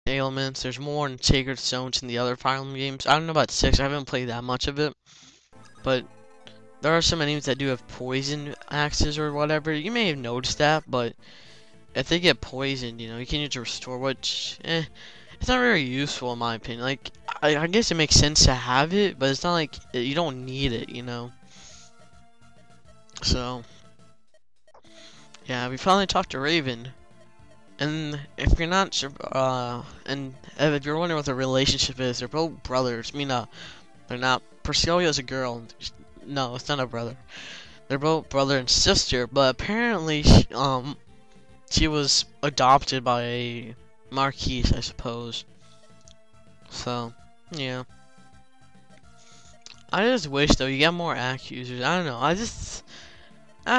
ailments. There's more in Sacred Stones in the other Fire Emblem games. I don't know about 6. I haven't played that much of it, but there are some enemies that do have poison axes or whatever. You may have noticed that, but if they get poisoned, you know, you can use to restore, which, it's not very useful in my opinion. Like, I guess it makes sense to have it, but it's not like you don't need it, you know. So, yeah, we finally talked to Raven. And if you're not sure, and if you're wondering what the relationship is, they're both brothers. I mean, they're not. Persilia's a girl. No, it's not a brother. They're both brother and sister, but apparently, she was adopted by a Marquis, I suppose. So, yeah. I just wish, though, you get more axe users. I don't know. I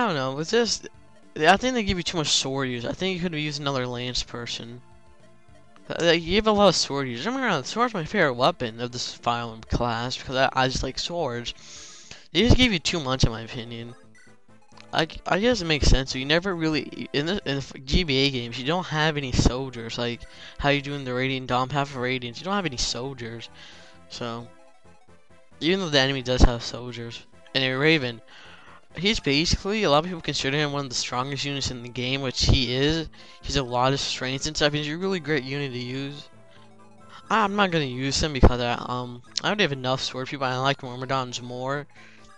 don't know. It's just, I think they give you too much sword use. I think you could have used another lance person. You have a lot of sword users. I mean, sword's my favorite weapon of this Fire Emblem class because I just like swords. They just give you too much, in my opinion. I guess it makes sense. So you never really in the GBA games you don't have any soldiers like how you do in the Radiant Dom Path of Radiance. You don't have any soldiers. So even though the enemy does have soldiers, and a Raven, he's basically, a lot of people consider him one of the strongest units in the game, which he is. He's a lot of strength and stuff. He's a really great unit to use. I'm not gonna use him because I already have enough sword people. I like Myrmidons more.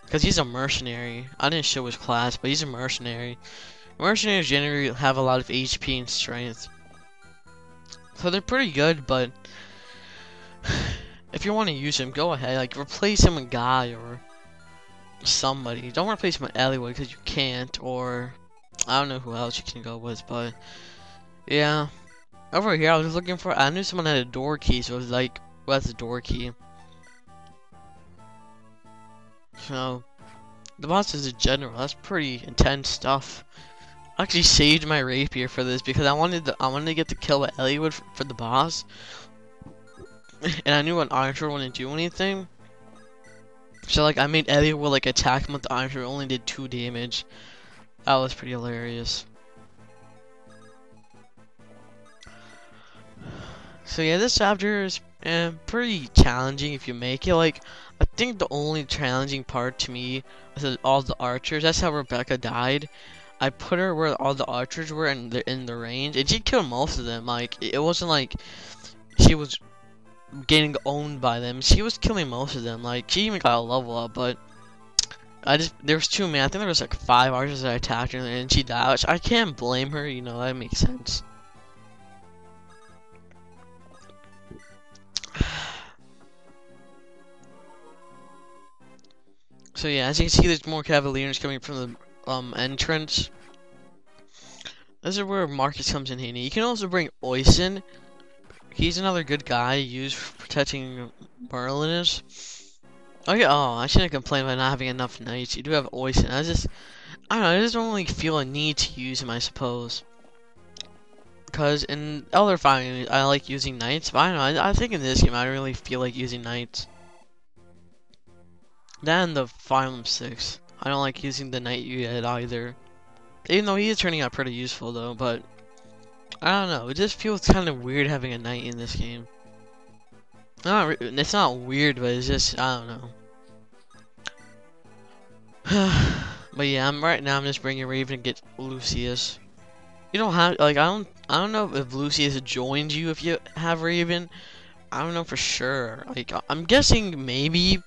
Because he's a mercenary. I didn't show his class, but he's a mercenary. Mercenaries generally have a lot of HP and strength. So they're pretty good, but if you want to use him, go ahead. Like, replace him with Guy or somebody. Don't replace him with Elliwood because you can't, or I don't know who else you can go with, but yeah. Over here, I was looking for, I knew someone had a door key, so I was like, what's the door key? So, the boss is a general. That's pretty intense stuff. I actually saved my rapier for this because I wanted to get the kill with Elliwood for the boss, and I knew an iron sword wouldn't do anything. So like I made Elliwood like attack him with the iron sword, only did 2 damage. That was pretty hilarious. So yeah, this chapter is pretty challenging if you make it. Like, I think the only challenging part to me was all the archers. That's how Rebecca died. I put her where all the archers were in the range, and she killed most of them. Like, it wasn't like she was getting owned by them. She was killing most of them. Like, she even got a level up, but there was too many. I think there was like 5 archers that attacked her, and she died. Which I can't blame her. You know, that makes sense. So yeah, as you can see, there's more Cavaliers coming from the entrance. This is where Marcus comes in handy. You can also bring Oisin. He's another good guy used for protecting Merlinus. Okay, oh, I shouldn't complain about not having enough knights. You do have Oisin. I don't know, I just don't really feel a need to use him, I suppose. Because in other Fire games, I like using knights, but I don't know, I think in this game, I don't really feel like using knights. Then the Fire Emblem 6. I don't like using the knight yet either. Even though he is turning out pretty useful though, but I don't know. It just feels kind of weird having a knight in this game. It's not weird, but it's just, I don't know. But yeah, right now I'm just bringing Raven to get Lucius. You don't have, like, I don't know if Lucius joins you if you have Raven. I don't know for sure. Like, I'm guessing maybe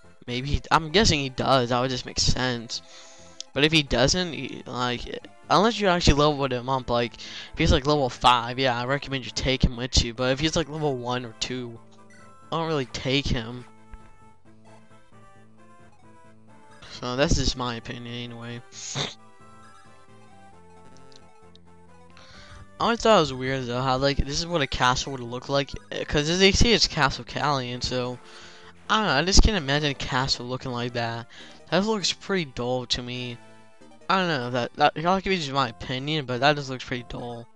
I'm guessing he does. That would just make sense. But if he doesn't, like, unless you actually leveled him up, like, if he's like level 5, yeah, I recommend you take him with you. But if he's like level 1 or 2, I don't really take him. So that's just my opinion anyway. I always thought it was weird though how, like, this is what a castle would look like, because as they say it's Castle Calien, so I don't know, I just can't imagine a castle looking like that. That looks pretty dull to me. I don't know, I'll give you just my opinion, but that just looks pretty dull.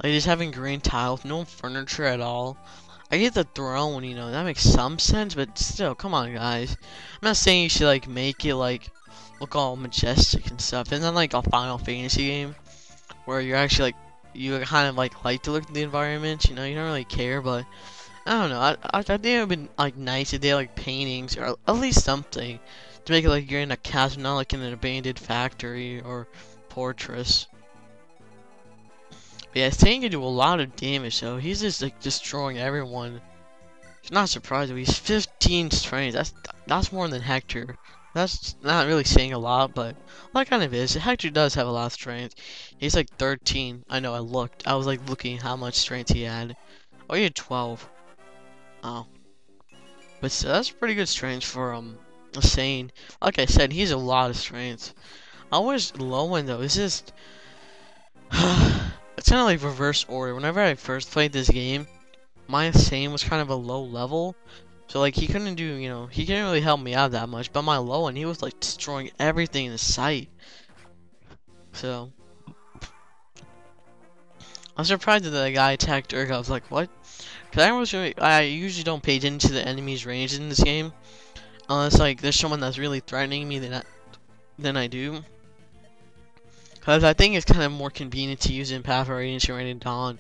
Like, just having green tiles, no furniture at all. I get the throne, you know, that makes some sense, but still, come on, guys. I'm not saying you should, like, make it, like, look all majestic and stuff. And then, like, a Final Fantasy game, where you're actually, like, you kind of like to look at the environment. You know, you don't really care, but I don't know. I think it would been like nice if they had like paintings or at least something to make it like you're in a castle, not like in an abandoned factory or fortress. But yeah, Satan can do a lot of damage, so he's just like destroying everyone. It's not surprising. He's 15 strength. That's more than Hector. That's not really saying a lot, but that kind of is. Hector does have a lot of strength. He's like 13. I know. I looked. I was like looking how much strength he had. Oh, he had 12. Oh, but that's pretty good strength for a Sane. Like I said, he's a lot of strength. I wish low one though. It's just it's kind of like reverse order. Whenever I first played this game, my Sane was kind of a low level. So like he couldn't do, you know, he couldn't really help me out that much. But my low one, he was like destroying everything in sight. So I'm surprised that the guy attacked Urga. I was like, what? Cause I usually don't pay attention to the enemy's range in this game, unless like there's someone that's really threatening me than I do. Cause I think it's kind of more convenient to use in Path of Radiance or Radiant Dawn,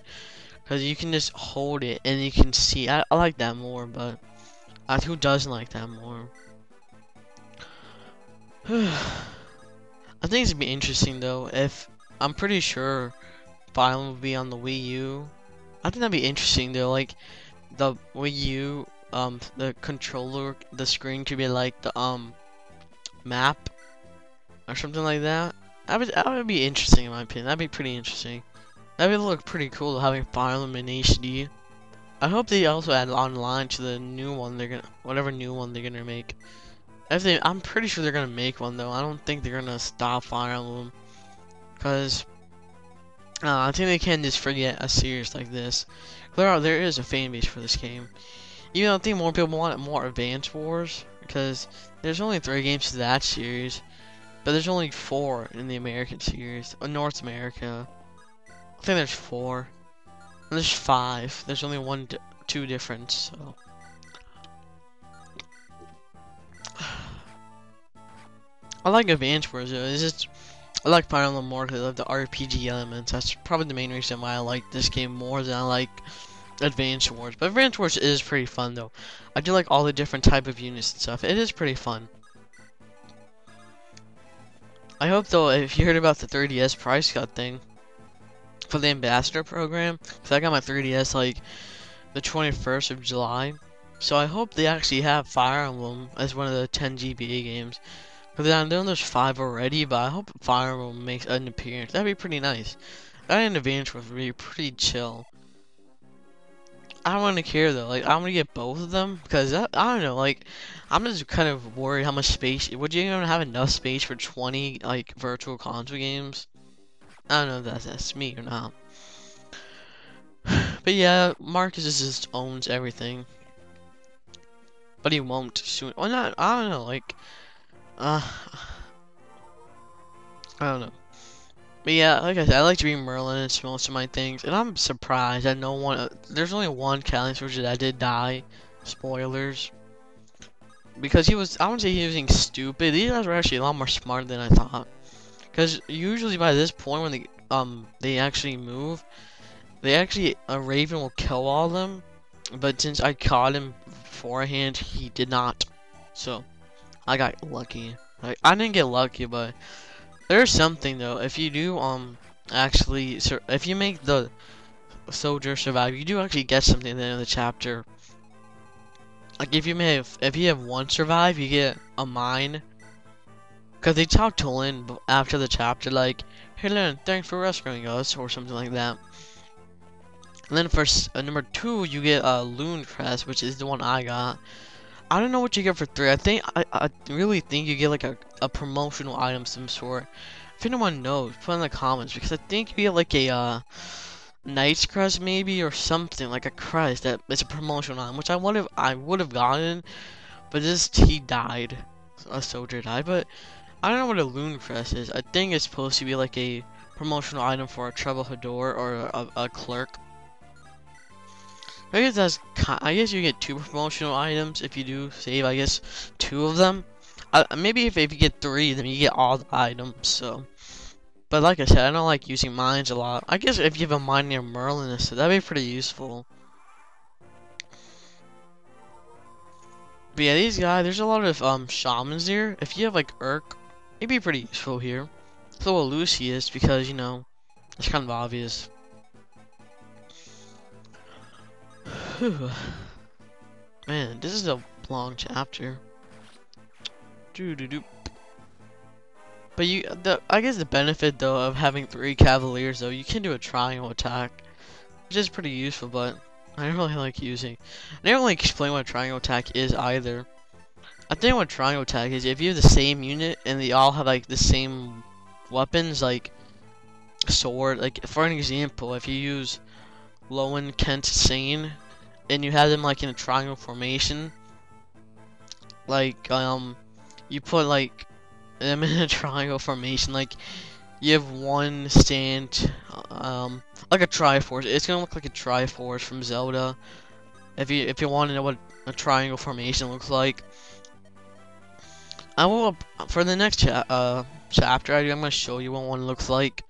cause you can just hold it and you can see. I like that more, but who doesn't like that more? I think it's gonna be interesting though. If I'm pretty sure Fire Emblem will be on the Wii U. I think that'd be interesting though. Like the Wii U, the controller, the screen could be like the map or something like that. That would be interesting in my opinion. That'd be pretty interesting. That would look pretty cool having Fire Emblem in HD. I hope they also add online to the new one whatever new one they're gonna make. I'm pretty sure they're gonna make one though. I don't think they're gonna stop Fire Emblem, cause I think they can't just forget a series like this. There is a fan base for this game. Even though I think more people want more Advance Wars, because there's only 3 games to that series, but there's only 4 in the American series, or North America. I think there's 4. And there's 5. There's only 2 difference. So. I like Advance Wars though. It's just I like Fire Emblem more because I love the RPG elements. That's probably the main reason why I like this game more than I like Advance Wars. But Advance Wars is pretty fun though. I do like all the different type of units and stuff. It is pretty fun. I hope though, if you heard about the 3DS price cut thing for the Ambassador program, because I got my 3DS like the 21st of July. So I hope they actually have Fire Emblem as one of the 10 GBA games. Because I know there's 5 already, but I hope Fire Emblem makes an appearance. That'd be pretty nice. That and Advance would be pretty chill. I don't want to care though. Like, I'm gonna get both of them because I don't know. Like, I'm just kind of worried how much space. Would you even have enough space for 20 like virtual console games? I don't know if that's me or not. But yeah, Marcus just owns everything. But he won't soon. Well, not. I don't know. Like, I don't know. But yeah, like I said, I like to be Merlin in most of my things, and I'm surprised that no one. There's only one calien soldier that did die. Spoilers. Because he was. I wouldn't say he was being stupid. These guys were actually a lot more smart than I thought. Because usually by this point, when they actually move, a Raven will kill all of them. But since I caught him beforehand, he did not. So I got lucky. Like, I didn't get lucky, but there's something though. If you do if you make the soldier survive, you do actually get something at the end of the chapter. Like if you have 1 survive, you get a mine. Cause they talk to Lynn after the chapter, like, "Hey Lynn, thanks for rescuing us," or something like that. And then for number 2, you get a Loon Crest, which is the one I got. I don't know what you get for 3. I really think you get like a promotional item of some sort. If anyone knows, put in the comments, because I think you get like a Knight's Crest maybe, or something like a crest that is a promotional item, which I would have gotten, but he died. A soldier died, but I don't know what a Loon Crest is. I think it's supposed to be like a promotional item for a Troublehador or a clerk. I guess you get 2 promotional items if you do save. I guess 2 of them. Maybe if you get 3, then you get all the items. So But like I said, I don't like using mines a lot. I guess if you have a mine near Merlin, that'd be pretty useful. But yeah, these guys, there's a lot of shamans here. If you have like Urk, it'd be pretty useful here. So what Lucy is because you know it's kind of obvious. Whew. Man, this is a long chapter. Doo doo doo. But I guess the benefit though of having 3 cavaliers though, you can do a triangle attack, which is pretty useful. But I don't really like using. I didn't really explain what a triangle attack is either. I think what triangle attack is if you have the same unit and they all have like the same weapons, like sword. Like for an example, if you use Lowen, Kent, Sane, and you have them like in a triangle formation, like you put like them in a triangle formation, like you have one stand, like a Triforce. It's gonna look like a Triforce from Zelda. If you want to know what a triangle formation looks like, I will for the next chapter. I'm gonna show you what one looks like.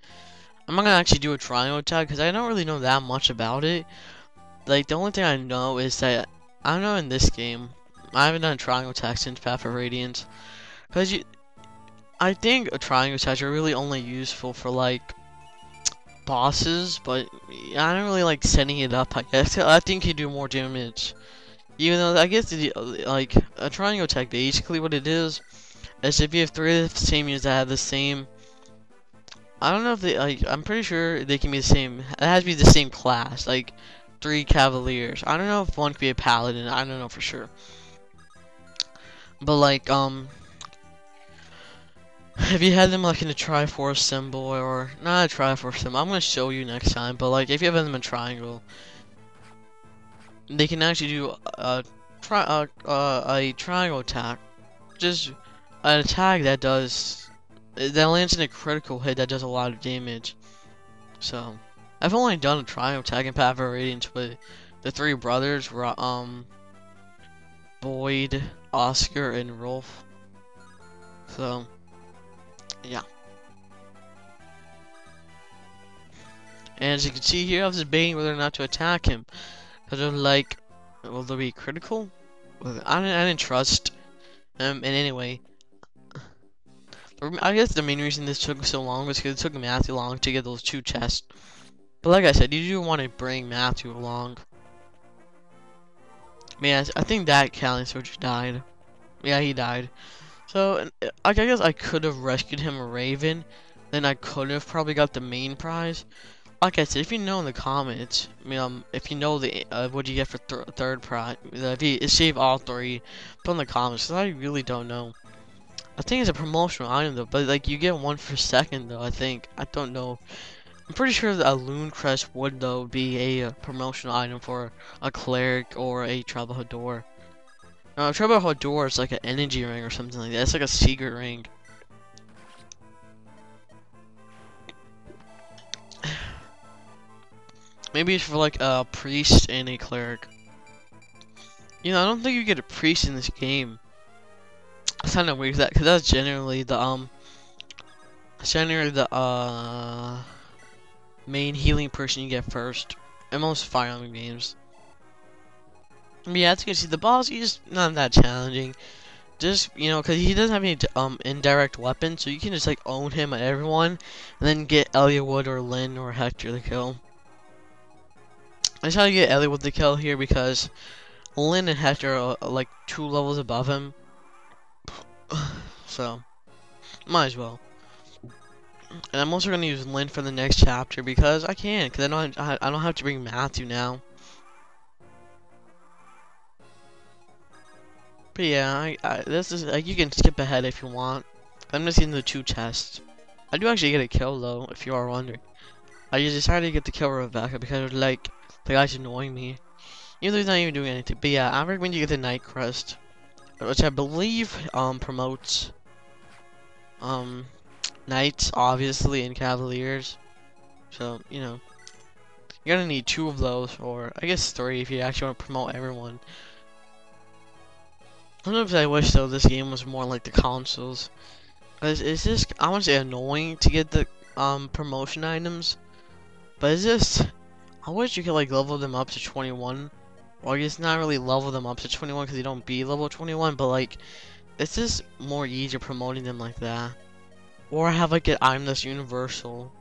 I'm not gonna actually do a triangle attack because I don't really know that much about it. Like the only thing I know is that I don't know in this game. I haven't done a triangle attack since Path of Radiance, because I think a triangle attacks are really only useful for like bosses, but I don't really like setting it up. I guess I think you do more damage. Even though I guess like a triangle attack, basically what it is if you have 3 of the same units that have the same. I don't know if they like. I'm pretty sure they can be the same. It has to be the same class, like 3 cavaliers. I don't know if one could be a paladin. I don't know for sure. But like if you had them like in a Triforce symbol or not a Triforce symbol, I'm gonna show you next time. But like if you have them in triangle, they can actually do a triangle attack, just an attack that lands in a critical hit that does a lot of damage. So I've only done a triangle attack in Path of Radiance with the 3 brothers, Boyd, Oscar, and Rolf. So yeah. And as you can see here, I was debating whether or not to attack him. Because they're like, will they be critical? I didn't trust him. And anyway, I guess the main reason this took so long was because it took Matthew long to get those 2 chests. But like I said, you do want to bring Matthew along. Man, I think that calien soldier died. Yeah, he died. So, I guess I could have rescued him a Raven. Then I could have probably got the main prize. Like I said, if you know in the comments, if you know the what you get for third prize, if you save all 3, put in the comments. Cause I really don't know. I think it's a promotional item though, but like you get 1 for second though. I think I don't know. I'm pretty sure that a Loon Crest would though be a promotional item for a cleric or a Troubadour. Troubadour is like an energy ring or something like that. It's like a secret ring. Maybe it's for like a priest and a cleric. You know, I don't think you get a priest in this game. It's kind of weird because that's generally the main healing person you get first in most Fire Emblem games. But yeah, as you can see, the boss he's not that challenging. Just because he doesn't have any indirect weapons, so you can just like own him at everyone, and then get Elliwood or Lynn or Hector to kill. I try to get Elliwood to kill here because Lynn and Hector are like 2 levels above him, so might as well. And I'm also gonna use Lynn for the next chapter because I can, because I don't have to bring Matthew now. But yeah, this is like you can skip ahead if you want. I'm just getting the 2 chests. I do actually get a kill though, if you are wondering. I just decided to get the kill Rebecca because like the guy's annoying me. Even though he's not even doing anything. But yeah, I recommend you get the Night Crest, which I believe promotes Knights obviously and Cavaliers. So you're gonna need 2 of those, or I guess 3 if you actually want to promote everyone. Sometimes I wish though this game was more like the consoles. It's just I want to say annoying to get the promotion items, but it's just I wish you could like level them up to 21. Or I guess not really level them up to 21 because you don't be level 21, but like it's just more easier promoting them like that. Or have like an item that's universal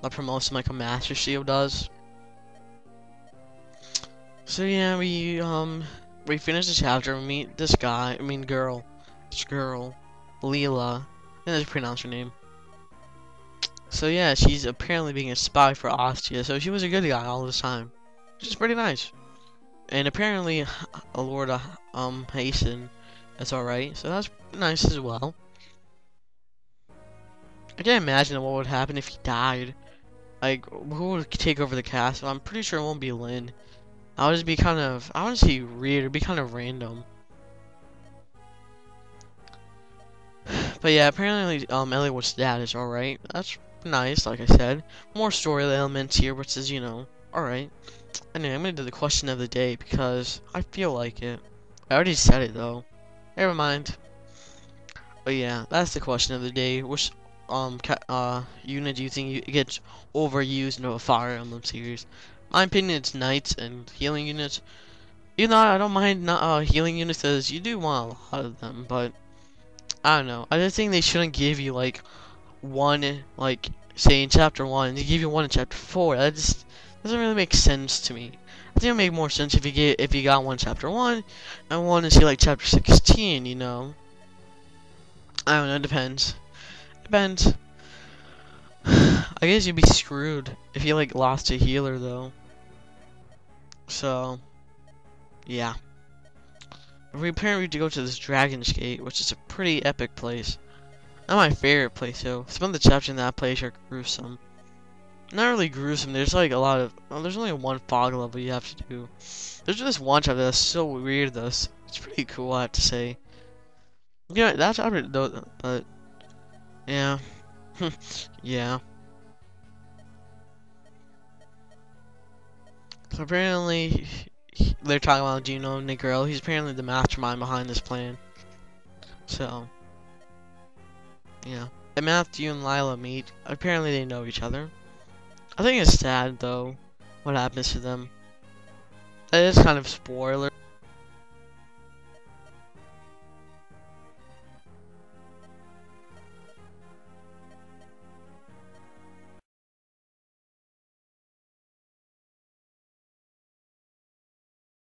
that promotes them like a Master Shield does. So yeah, we finished the chapter. We meet this guy. This girl, Leela. I think that's pronounce her name. So yeah, she's apparently being a spy for Ostia. So she was a good guy all this time, which is pretty nice. And apparently, Lord Hasten is alright. So that's nice as well. I can't imagine what would happen if he died. Like, who would take over the castle? I'm pretty sure it won't be Lynn. I would just be kind of, I want to say weird. It'd be kind of random. But yeah, apparently, Elliwood's dad is alright. That's nice, like I said. More story elements here, which is, you know, alright. Anyway, I'm gonna do the question of the day because I feel like it. I already said it though. Never mind. But yeah, that's the question of the day. Which unit do you think gets overused in a Fire Emblem series? My opinion, it's knights and healing units. You know, I don't mind not healing units because you do want a lot of them, but I don't know. I just think they shouldn't give you like one, like say in chapter 1, they give you one in chapter 4. That just doesn't really make sense to me. I think it would make more sense if you got one chapter 1 and one in say like chapter 16. You know, I don't know. It depends. Depends. I guess you'd be screwed if you like lost a healer though. So yeah. We apparently have to go to this Dragon's Gate, which is a pretty epic place. Not my favorite place though. Some of the chapters in that place are gruesome. Not really gruesome. There's like a lot of. Well, there's only one fog level you have to do. There's this one chapter that's so weird though. It's pretty cool, I have to say. Yeah, that chapter though, but yeah, yeah. So apparently, they're talking about Gino Negro. He's apparently the mastermind behind this plan. So, yeah. And Matthew and Lila meet. Apparently, they know each other. I think it's sad though, what happens to them. That is kind of spoiler.